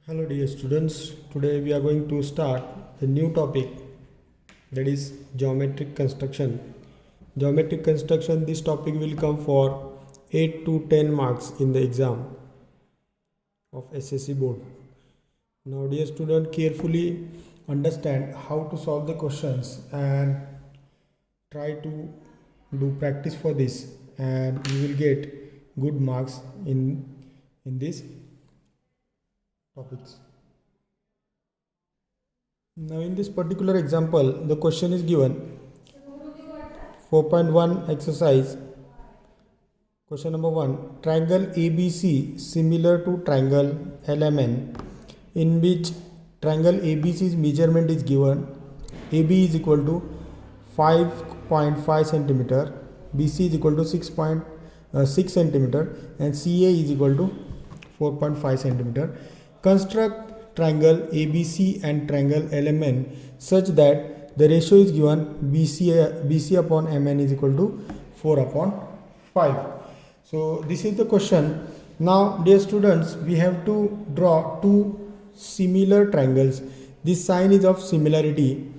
Hello dear students, today we are going to start the new topic, that is geometric construction. Geometric construction, this topic will come for 8 to 10 marks in the exam of SSC board. Now dear student, carefully understand how to solve the questions and try to do practice for this, and you will get good marks in this topics. Now in this particular example, the question is given 4.1 exercise. Question number 1, triangle ABC similar to triangle LMN, in which triangle ABC's measurement is given. AB is equal to 5.5 centimeter, BC is equal to 6.6 centimeter, and CA is equal to 4.5 centimeter. Construct triangle ABC and triangle LMN such that the ratio is given BC upon MN is equal to 4 upon 5. So this is the question. Now dear students, we have to draw two similar triangles. This sign is of similarity,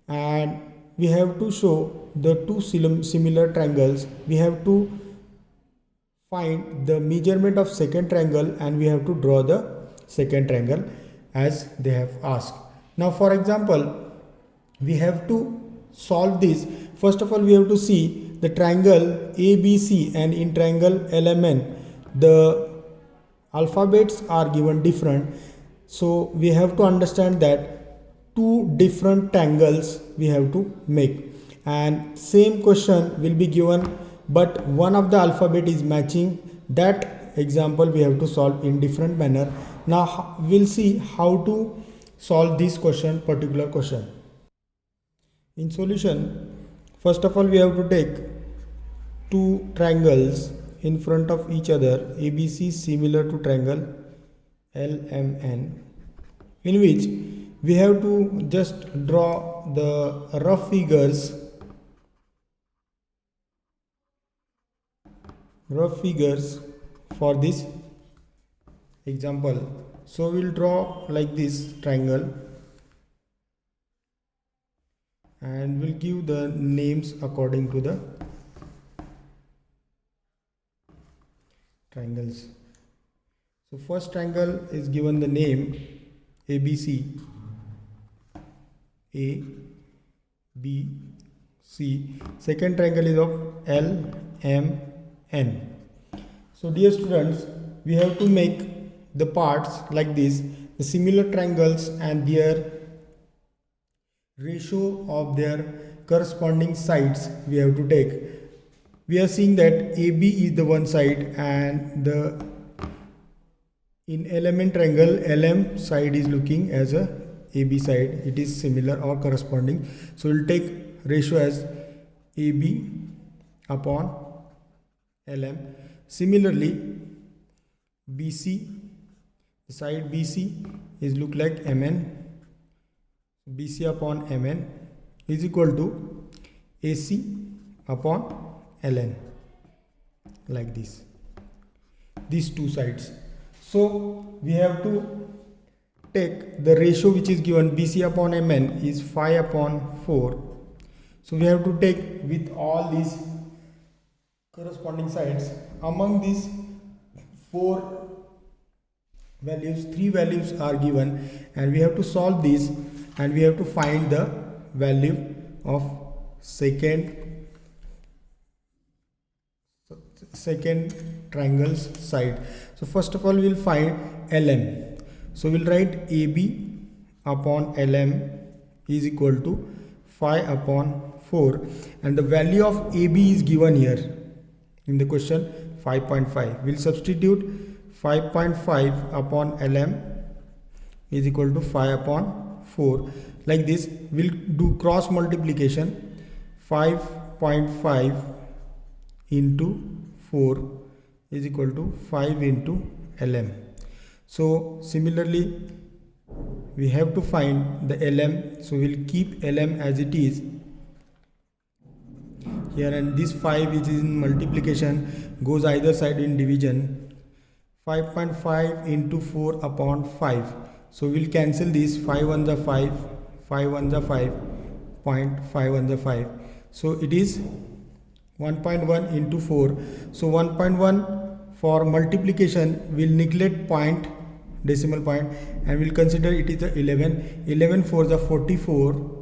and we have to show the two similar triangles. We have to find the measurement of second triangle, and we have to draw the second triangle as they have asked. Now for example, we have to solve this. First of all, we have to see the triangle ABC, and in triangle LMN the alphabets are given different, so we have to understand that two different triangles we have to make, and same question will be given but one of the alphabet is matching. That example we have to solve in different manner. Now we'll see how to solve this particular question. In solution, first of all, we have to take two triangles in front of each other. ABC similar to triangle LMN, in which we have to just draw the rough figures for this example. So we'll draw like this triangle, and we'll give the names according to the triangles. So first triangle is given the name ABC, A, B, C. Second triangle is of L, M, N. So dear students, we have to make the parts like this, the similar triangles and their ratio of their corresponding sides we have to take. We are seeing that AB is the one side, and in LMN triangle, LM side is looking as a AB side. It is similar or corresponding. So we'll take ratio as AB upon LM. Similarly, BC, the side BC is look like MN. BC upon MN is equal to AC upon LN, like this, these two sides. So we have to take the ratio which is given. BC upon MN is 5 upon 4. So we have to take with all these corresponding sides. Among these four values, three values are given, and we have to solve this, and we have to find the value of second triangle's side. So first of all, we will find LM. So we'll write AB upon LM is equal to 5 upon 4, and the value of AB is given here in the question, 5.5. We'll substitute 5.5 upon LM is equal to 5 upon 4. Like this, we'll do cross multiplication. 5.5 into 4 is equal to 5 into LM. So similarly, we have to find the LM. So we'll keep LM as it is here, and this 5 which is in multiplication goes either side in division. 5.5 into 4 upon 5. So we'll cancel this. 5 1 the 5, 5 1 the 5, 0.5 1 the 5. So it is 1.1 into 4. So 1.1 for multiplication will neglect point, decimal point, and we'll consider it is a 11. 11 for the 44.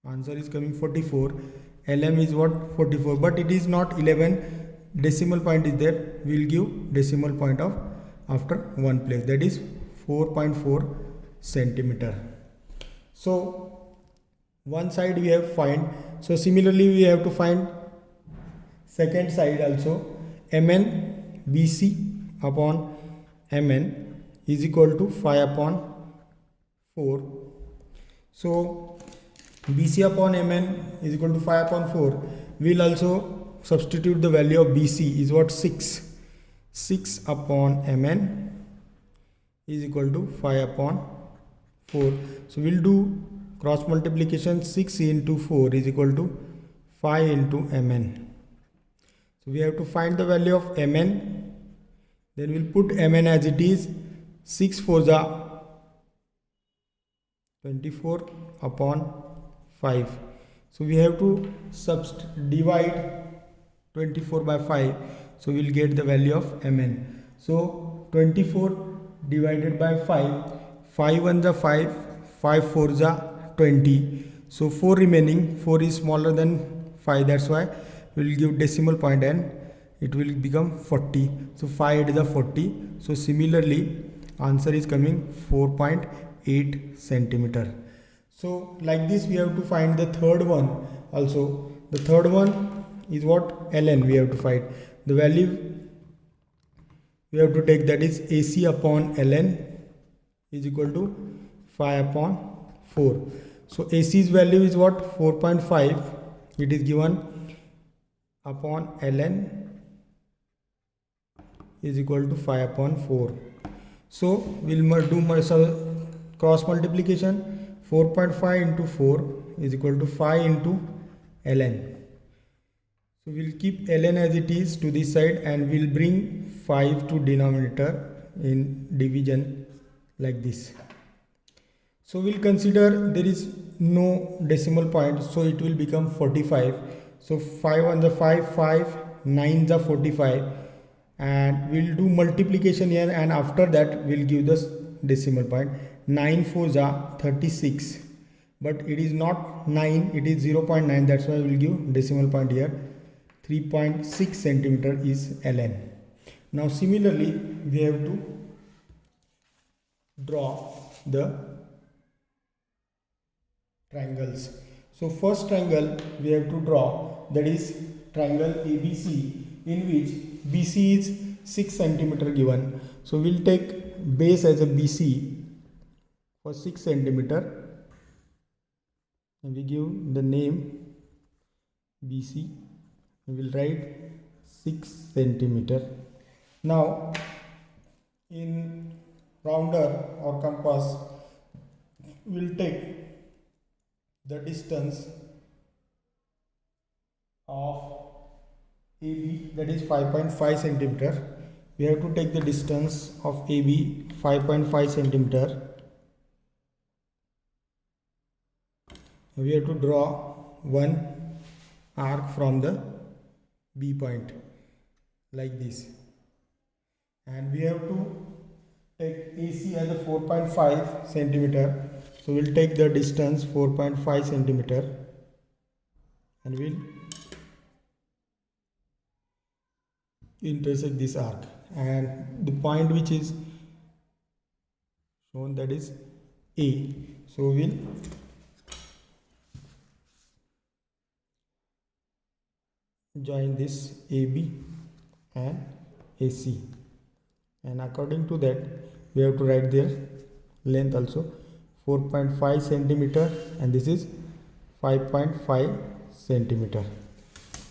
Answer is coming 44. LM is what? 44, but it is not 11. Decimal point is there. We'll give decimal point of after one place, that is 4.4 centimeter. So one side we have find. So similarly we have to find second side also. MN BC upon MN is equal to 5 upon 4. So BC upon MN is equal to 5 upon 4. We'll also substitute the value of BC is what? 6. 6 upon MN is equal to 5 upon 4. So we'll do cross multiplication. 6 into 4 is equal to 5 into MN. So we have to find the value of MN. Then we'll put MN as it is. 6 for the 24 upon 5. So we have to divide 24 by 5. So we'll get the value of MN. So 24 divided by 5. 5 1 the 5, 5 4 the 20. So 4 remaining. 4 is smaller than 5. That's why we'll give decimal point and it will become 40. So 5 is the 40. So similarly answer is coming 4.8 centimeter. So like this we have to find the third one also. The third one is what? ln we have to find. The value we have to take, that is AC upon ln is equal to 5 upon 4. So AC's value is what? 4.5. It is given upon ln is equal to 5 upon 4. So we'll do cross multiplication. 4.5 into 4 is equal to 5 into ln. So we'll keep ln as it is to this side and we'll bring 5 to denominator in division like this. So we'll consider there is no decimal point, so it will become 45. So 5 on the 5, 9 the 45, and we'll do multiplication here, and after that we'll give this decimal point. 9 4 the 36, but it is not 9, it is 0.9, that's why we'll give decimal point here. 3.6 centimeter is ln. Now similarly we have to draw the triangles. So first triangle we have to draw, that is triangle ABC, in which BC is 6 centimeter given. So we'll take base as a BC for 6 centimeter and we give the name BC. We will write 6 centimeter. Now in rounder or compass we'll take the distance of AB, that is 5.5 centimeter. We have to take the distance of AB 5.5 centimeter. We have to draw one arc from the B point like this, and we have to take AC as a 4.5 centimeter. So we'll take the distance 4.5 centimeter and we'll intersect this arc, and the point which is shown, that is A. So we'll join this AB and AC, and according to that we have to write their length also, 4.5 centimeter, and this is 5.5 centimeter.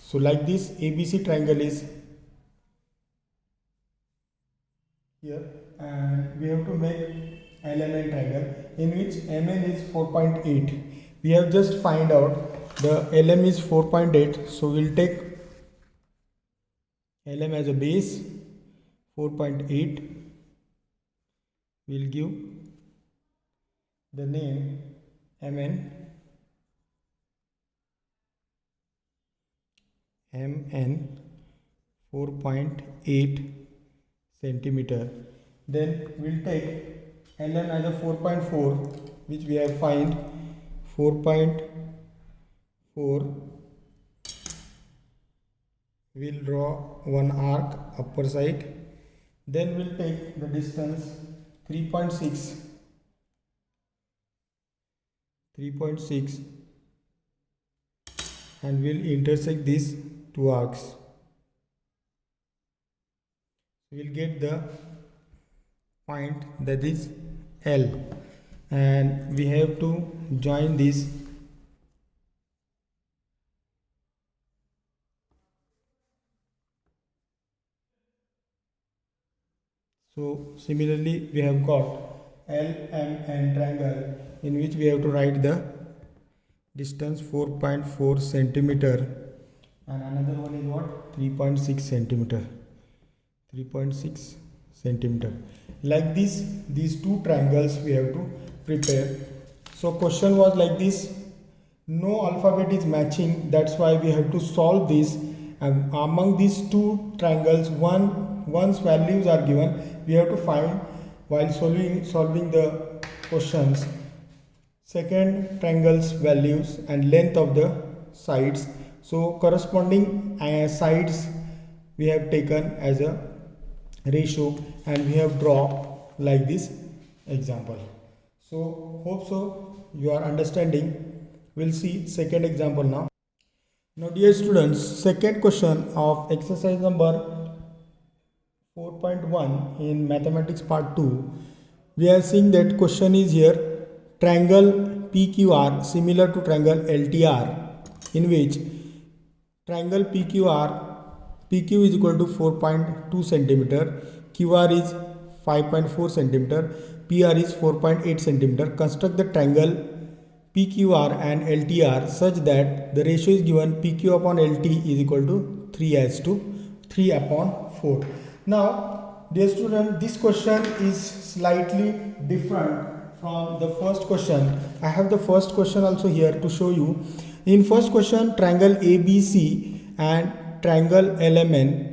So like this ABC triangle is here, and we have to make LMN triangle in which MN is 4.8. We have just find out the LM is 4.8, so we'll take LM as a base 4.8. We'll give the name MN 4.8 centimeter. Then we'll take ln as a 4.4, which we have find 4.4. We'll draw one arc upper side. Then we'll take the distance 3.6 and we'll intersect these two arcs. We'll get the point that is L, and we have to join this. So similarly we have got LMN triangle, in which we have to write the distance 4.4 centimeter and another one is what, 3.6 centimeter. 3.6 centimeter. Like this, these two triangles we have to prepare. So question was like this: no alphabet is matching, that's why we have to solve this, and among these two triangles one's values are given. We have to find, while solving the questions, second triangle's values and length of the sides. So corresponding sides we have taken as a ratio and we have drawn like this example. So hope so you are understanding. We'll see second example now. Now dear students, second question of exercise number 4.1 in mathematics part 2. We are seeing that question is here: triangle PQR similar to triangle LTR, in which triangle PQ is equal to 4.2 centimeter, QR is 5.4 centimeter, PR is 4.8 centimeter. Construct the triangle PQR and LTR such that the ratio is given PQ upon LT is equal to 3:4. Now dear student, this question is slightly different from the first question. I have the first question also here to show you. In first question, triangle ABC and triangle LMN,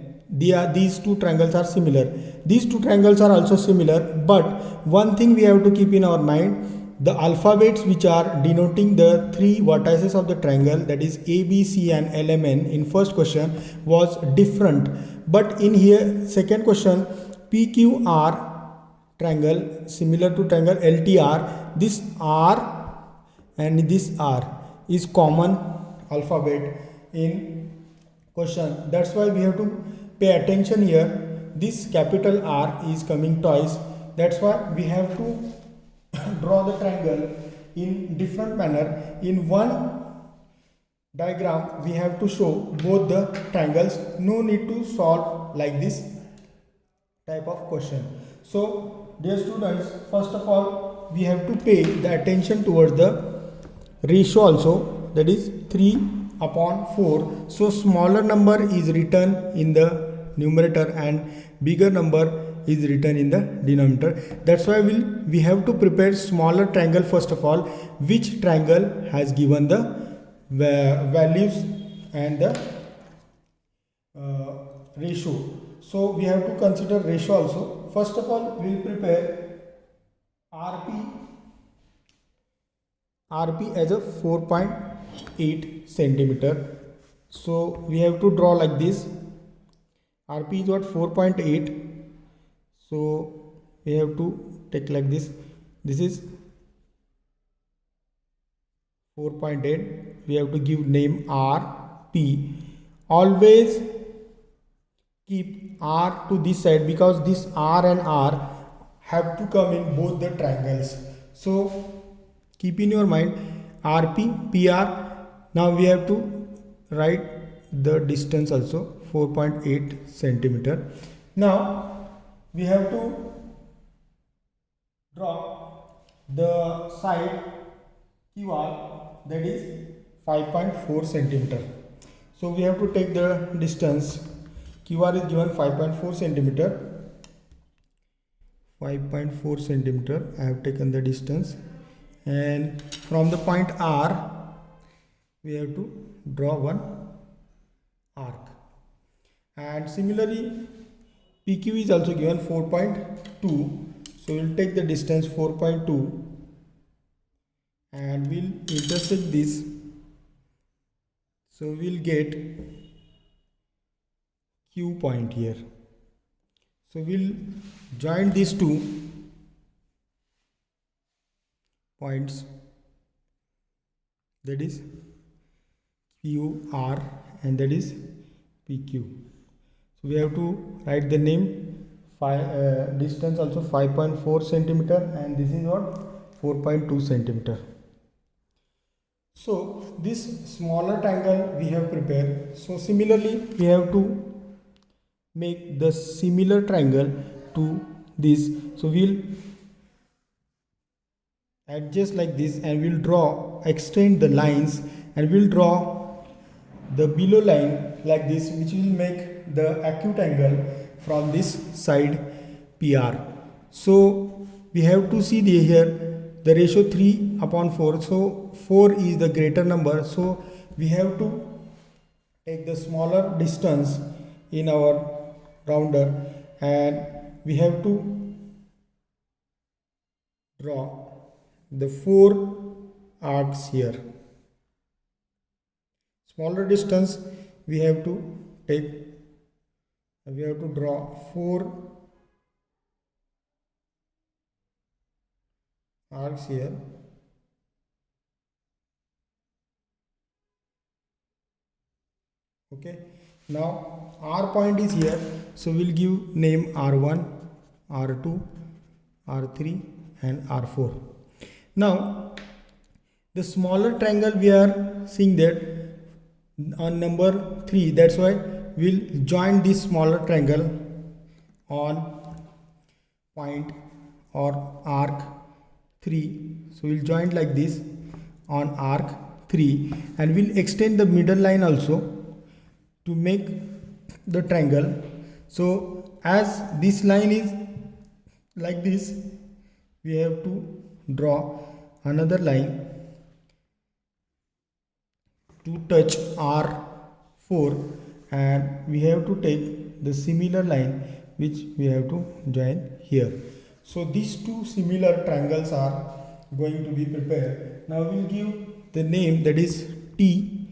these two triangles are similar. These two triangles are also similar, but one thing we have to keep in our mind: the alphabets which are denoting the three vertices of the triangle, that is ABC and LMN, in first question was different. But in here second question, PQR triangle similar to triangle LTR, this R and this R is common alphabet in question. That's why we have to pay attention here. This capital R is coming twice. That's why we have to draw the triangle in different manner. In one diagram we have to show both the triangles. No need to solve like this type of question. So dear students, first of all we have to pay the attention towards the ratio also, that is 3/4. So smaller number is written in the numerator and bigger number is written in the denominator. That's why we have to prepare smaller triangle first of all, which triangle has given the values and the ratio. So we have to consider ratio also. First of all we will prepare RP as a 4.8 centimeter. So we have to draw like this. RP is what, 4.8. So we have to take like this. This is 4.8. We have to give name RP. Always keep R to this side, because this R and R have to come in both the triangles. So keep in your mind RP, PR. Now we have to write the distance also, 4.8 centimeter. Now we have to draw the side QR, that is 5.4 centimeter. So we have to take the distance. QR is given 5.4 centimeter. 5.4 centimeter. I have taken the distance, and from the point R we have to draw one arc. And similarly PQ is also given 4.2, so we'll take the distance 4.2 and we'll intersect this, so we'll get Q point here. So we'll join these two points, that is QR and that is PQ. So we have to write the name, distance also 5.4 centimeter, and this is what, 4.2 centimeter. So this smaller triangle we have prepared. So similarly we have to make the similar triangle to this. So we'll adjust like this and we'll extend the lines, and we'll draw the below line like this, which will make the acute angle from this side PR. So we have to see here the ratio 3/4. So 4 is the greater number, so we have to take the smaller distance in our rounder, and we have to draw the 4 arcs here. Smaller distance we have to take, we have to draw 4 arcs here. Okay, now R point is here, so we'll give name R1, R2, R3 and R4. Now the smaller triangle we are seeing that on number 3, that's why we'll join this smaller triangle on point or arc 3. So we'll join like this on arc 3, and we'll extend the middle line also to make the triangle. So as this line is like this, we have to draw another line to touch R4, and we have to take the similar line which we have to join here. So these two similar triangles are going to be prepared. Now we'll give the name, that is T,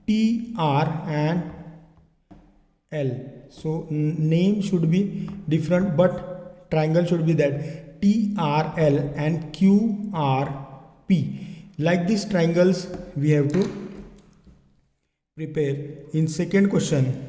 TR and L. So name should be different, but triangle should be that TRL and QRP. Like these triangles we have to prepare in second question.